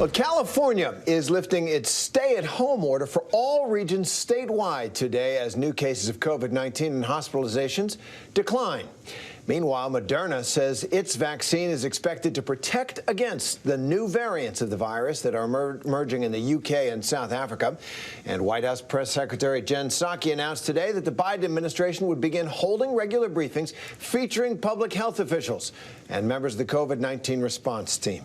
Well, California is lifting its stay-at-home order for all regions statewide today as new cases of COVID-19 and hospitalizations decline. Meanwhile, Moderna says its vaccine is expected to protect against the new variants of the virus that are emerging in the UK and South Africa. And White House Press Secretary Jen Psaki announced today that the Biden administration would begin holding regular briefings featuring public health officials and members of the COVID-19 response team.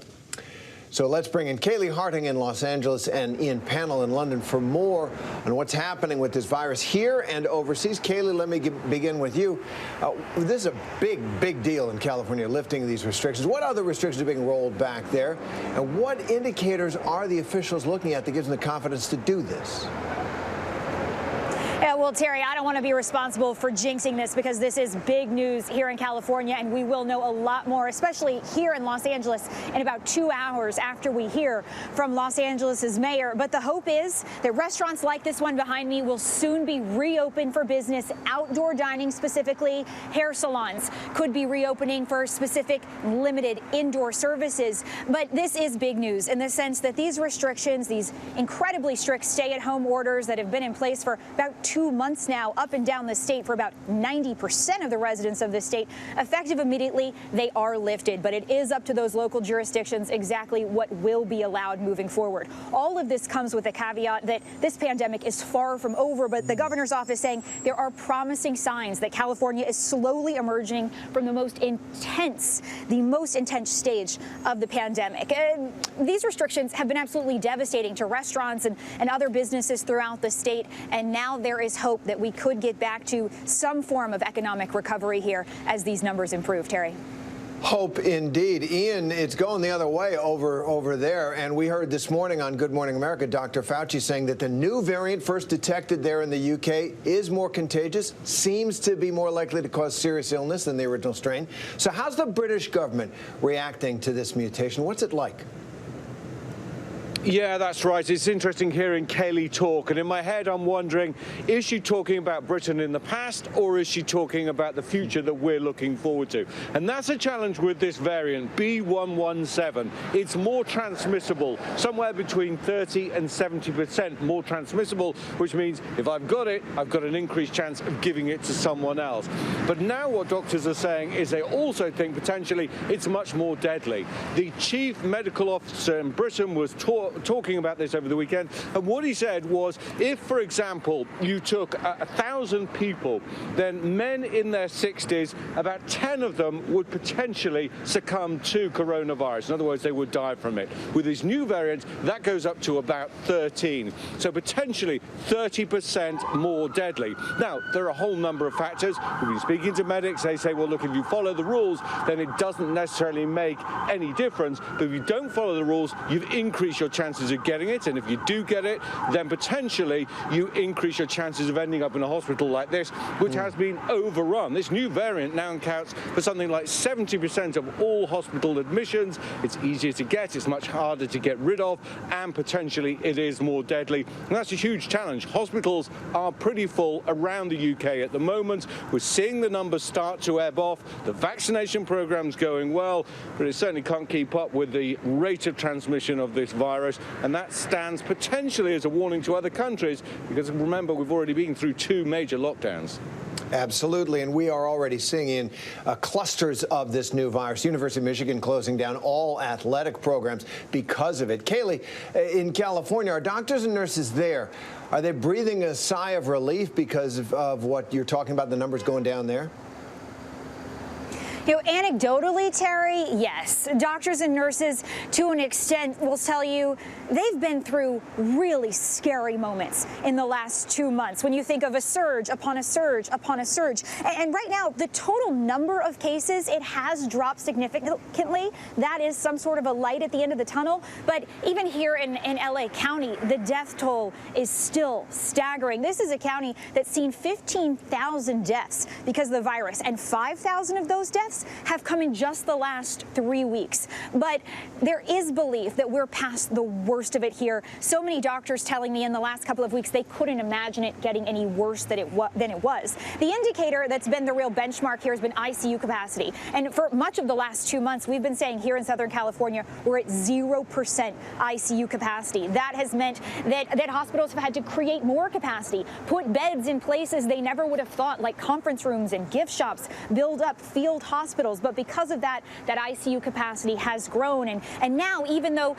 So let's bring in Kaylee Harting in Los Angeles and Ian Pannell in London for more on what's happening with this virus here and overseas. Kaylee, let me begin with you. This is a big deal in California, lifting these restrictions. What other restrictions are being rolled back there? And what indicators are the officials looking at that gives them the confidence to do this? Yeah, well, Terry, I don't want to be responsible for jinxing this because this is big news here in California, and we will know a lot more, especially here in Los Angeles, in about 2 hours after we hear from Los Angeles's mayor. But the hope is that restaurants like this one behind me will soon be reopened for business. Outdoor dining, specifically hair salons, could be reopening for specific limited indoor services. But this is big news in the sense that these restrictions, these incredibly strict stay-at-home orders that have been in place for about 2 months now, up and down the state for about 90% of the residents of the state, effective immediately, they are lifted. But it is up to those local jurisdictions exactly what will be allowed moving forward. All of this comes with a caveat that this pandemic is far from over, but the governor's office saying there are promising signs that California is slowly emerging from the most intense stage of the pandemic. These restrictions have been absolutely devastating to restaurants and other businesses throughout the state, and now there is hope that we could get back to some form of economic recovery here as these numbers improve. Terry. Hope indeed. Ian, it's going the other way over there. And we heard this morning on Good Morning America, Dr. Fauci saying that the new variant first detected there in the UK is more contagious, seems to be more likely to cause serious illness than the original strain. So how's the British government reacting to this mutation? What's it like? Yeah, that's right. It's interesting hearing Kaylee talk, and in my head I'm wondering, is she talking about Britain in the past, or is she talking about the future that we're looking forward to? And that's a challenge with this variant, B117. It's more transmissible, somewhere between 30 and 70% more transmissible, which means if I've got it, I've got an increased chance of giving it to someone else. But now what doctors are saying is they also think potentially it's much more deadly. The chief medical officer in Britain was talking about this over the weekend, and what he said was, if, for example, you took 1,000 people, then men in their 60s, about 10 of them would potentially succumb to coronavirus. In other words, they would die from it. With this new variant, that goes up to about 13. So potentially 30% more deadly. Now, there are a whole number of factors. We've been speaking to medics. They say, well, look, if you follow the rules, then it doesn't necessarily make any difference. But if you don't follow the rules, you've increased your chances of getting it, and if you do get it, then potentially you increase your chances of ending up in a hospital like this, which has been overrun. This new variant now accounts for something like 70% of all hospital admissions. It's easier to get, it's much harder to get rid of, and potentially it is more deadly. And that's a huge challenge. Hospitals are pretty full around the UK at the moment. We're seeing the numbers start to ebb off. The vaccination program's going well, but it certainly can't keep up with the rate of transmission of this virus. And that stands potentially as a warning to other countries, because remember, we've already been through 2 major lockdowns. Absolutely, and we are already seeing clusters of this new virus. University of Michigan closing down all athletic programs because of it. Kaylee, in California, are doctors and nurses there? Are they breathing a sigh of relief because of what you're talking about, the numbers going down there? You know, anecdotally, Terry, yes. Doctors and nurses, to an extent, will tell you they've been through really scary moments in the last 2 months. When you think of a surge upon a surge upon a surge. And right now, the total number of cases, it has dropped significantly. That is some sort of a light at the end of the tunnel. But even here in LA County, the death toll is still staggering. This is a county that's seen 15,000 deaths because of the virus, and 5,000 of those deaths deaths have come in just the last 3 weeks. But there is belief that we're past the worst of it here. So many doctors telling me in the last couple of weeks they couldn't imagine it getting any worse than it was. The indicator that's been the real benchmark here has been ICU capacity. And for much of the last 2 months, we've been saying here in Southern California, we're at 0% ICU capacity. That has meant that hospitals have had to create more capacity, put beds in places they never would have thought, like conference rooms and gift shops, build up field hospitals. But because of that ICU capacity has grown. And now, even though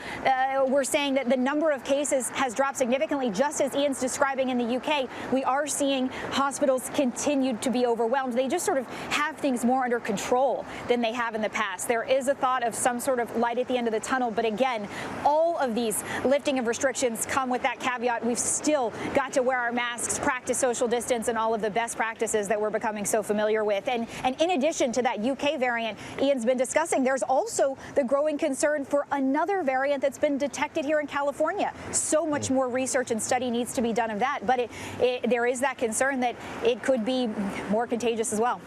we're saying that the number of cases has dropped significantly, just as Ian's describing in the UK, we are seeing hospitals continue to be overwhelmed. They just sort of have things more under control than they have in the past. There is a thought of some sort of light at the end of the tunnel. But again, all of these lifting of restrictions come with that caveat. We've still got to wear our masks, practice social distance, and all of the best practices that we're becoming so familiar with. And in addition to that UK variant Ian's been discussing, there's also the growing concern for another variant that's been detected here in California. So much more research and study needs to be done of that. But there is that concern that it could be more contagious as well.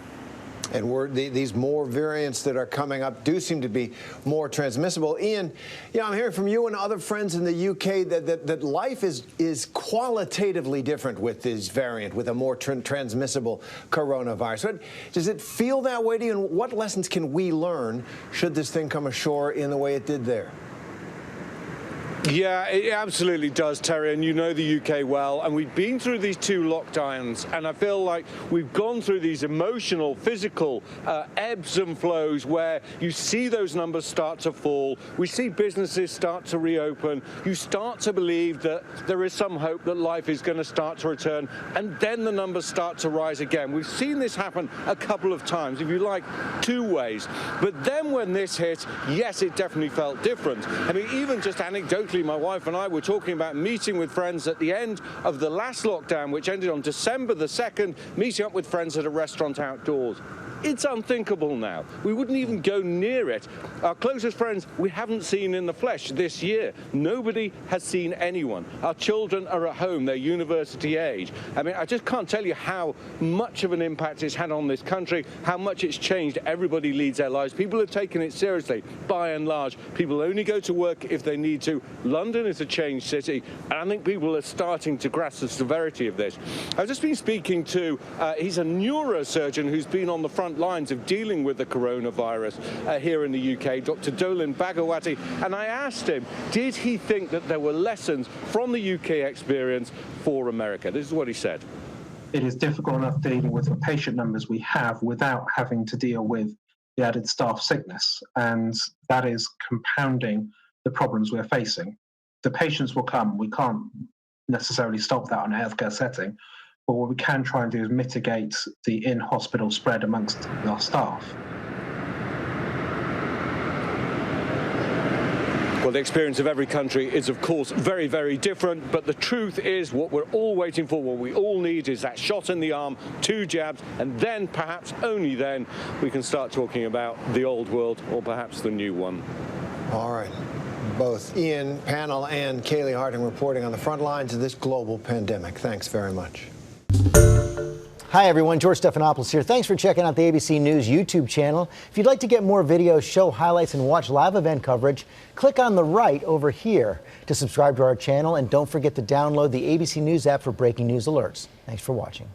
And these more variants that are coming up do seem to be more transmissible. Ian, I'm hearing from you and other friends in the UK that life is qualitatively different with this variant, with a more transmissible coronavirus. Does it feel that way to you? And what lessons can we learn should this thing come ashore in the way it did there? Yeah, it absolutely does, Terry, and you know the UK well, and we've been through these 2 lockdowns, and I feel like we've gone through these emotional, physical ebbs and flows where you see those numbers start to fall, we see businesses start to reopen, you start to believe that there is some hope that life is going to start to return, and then the numbers start to rise again. We've seen this happen a couple of times, if you like, 2 ways. But then when this hit, yes, it definitely felt different. I mean, even just anecdotally, my wife and I were talking about meeting with friends at the end of the last lockdown, which ended on December the 2nd, meeting up with friends at a restaurant outdoors. It's unthinkable now. We wouldn't even go near it. Our closest friends we haven't seen in the flesh this year. Nobody has seen anyone. Our children are at home. They're university age. I mean, I just can't tell you how much of an impact it's had on this country, how much it's changed. Everybody leads their lives. People have taken it seriously, by and large. People only go to work if they need to. London is a changed city, and I think people are starting to grasp the severity of this. I've just been speaking to, he's a neurosurgeon who's been on the front lines of dealing with the coronavirus here in the UK, Dr. Dolin Bhagawati, and I asked him, did he think that there were lessons from the UK experience for America? This is what he said. It is difficult enough dealing with the patient numbers we have without having to deal with the added staff sickness, and that is compounding the problems we're facing. The patients will come. We can't necessarily stop that in a healthcare setting. But what we can try and do is mitigate the in-hospital spread amongst our staff. Well, the experience of every country is, of course, very, very different. But the truth is what we're all waiting for, what we all need is that shot in the arm, 2 jabs, and then, perhaps only then, we can start talking about the old world or perhaps the new one. All right. Both Ian Pannell and Kaylee Harding reporting on the front lines of this global pandemic. Thanks very much. Hi everyone, George Stephanopoulos here. Thanks for checking out the ABC News YouTube channel. If you'd like to get more videos, show highlights, and watch live event coverage, click on the right over here to subscribe to our channel, and don't forget to download the ABC News app for breaking news alerts. Thanks for watching.